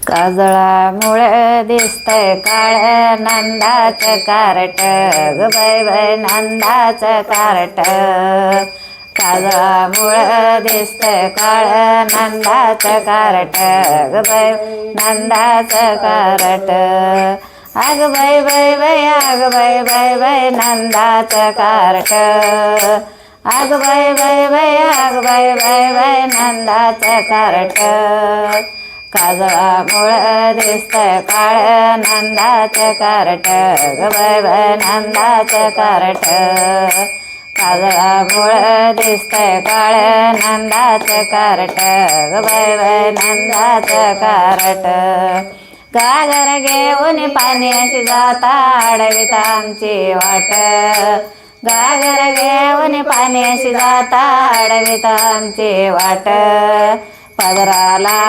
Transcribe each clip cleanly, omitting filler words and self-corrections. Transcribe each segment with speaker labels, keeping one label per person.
Speaker 1: काजळामुळे दिसतंय काळ्या नंदाचं कारट ग बाई बाई नंदाचं कारट. काजळामुळे दिसतंय काळ्या नंदाचं कारट ग बाई नंदाचं कारट. अग बाई बाई बाई अग बाई बाई बाई नंदाचं कारट. अग बाई बाई बाई अग बाई बाई बाई नंदाचं कारट. काजळामुळं दिसतंय काळ्या नंदाचं कारट ग बाई बाई नंदाचं कारट. काजळामुळं दिसतंय काळ्या नंदाचं कारट ग बाई बाई नंदाचं कारट. घागर घेऊन पाण्याची जाता अडवीत आमची वाट. घागर घेऊन पाण्याची जाता अडवीत आमची वाट. पदराला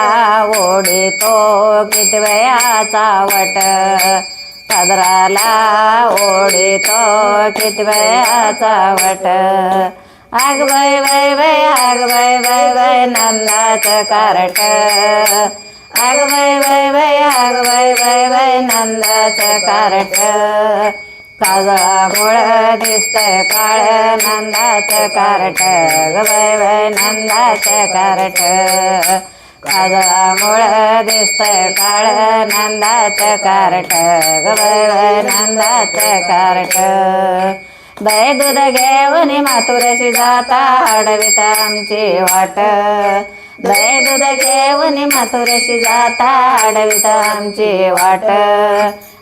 Speaker 1: ओढितो किती वयाचा वट. पदराला ओढितो किती वयाचा वट. अग बाई बाई बाई अग बाई बाई बाई नंदाचं कारट. अग बाई बाई बाई अग बाई बाई बाई नंदाचं कारट. काजळामुळं दिसतंय काळ्या नंदाचं कारट ग बाई बाई नंदाचं कारट. काजळामुळं दिसतंय काळ्या नंदाचं कारट ग बाई बाई नंदाचं कारट. बाई दूध घेऊन माथुरशी जाता अडवीत आमची वाट. बाई दूध घेऊन माथुरशी जाता अडवीत आमची वाट.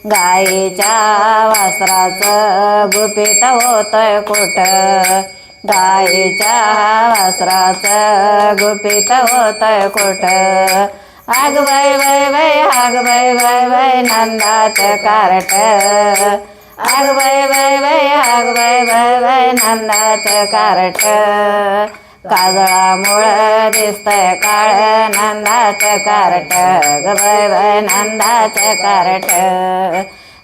Speaker 1: गाईच्या वासराचं गुपित होतंय कुठ. गाईच्या वासराचं गुपित होतंय कुठ. अग बाई बाई बाई अग बाई बाई बाई नंदाचं कारट. अग बाई बाई बाई अग बाई बाई बाई नंदाचं कारट. काजळामुळं दिसतंय काळ्या नंदाचं कारट ग बाई बाई नंदाचं कारट.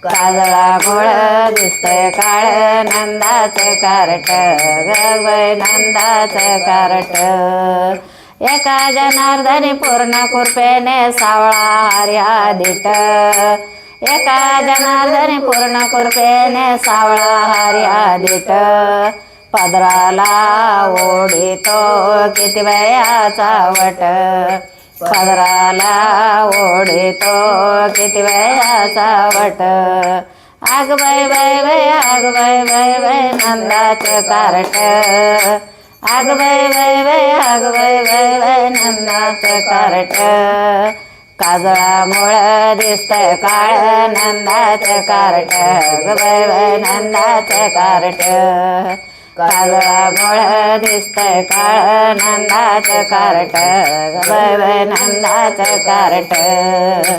Speaker 1: काजळामुळं दिसतंय काळ्या नंदाचं कारट ग बाई नंदाचं कारट. एका जनार्दनी पूर्ण कृपेने सावळा हर्या दिट. एका जनार्दनी पूर्ण कृपेने सावळा हर्या दिट. पदराला ओढितो किती वयाचा वट. पदराला ओढितो किती वयाचा वट. अग बाई बाई बाई अग बाई बाई बाई नंदाचं कारट. अग बाई बाई बाई अग बाई बाई बाई नंदाचं कारट. काजळामुळं दिसतंय काळ्या नंदाचं कारट ग बाई बाई नंदाचं कारट. काजळामुळं दिसतंय काळ्या नंदाचं कारट ग बाई बाई नंदाचं कारट.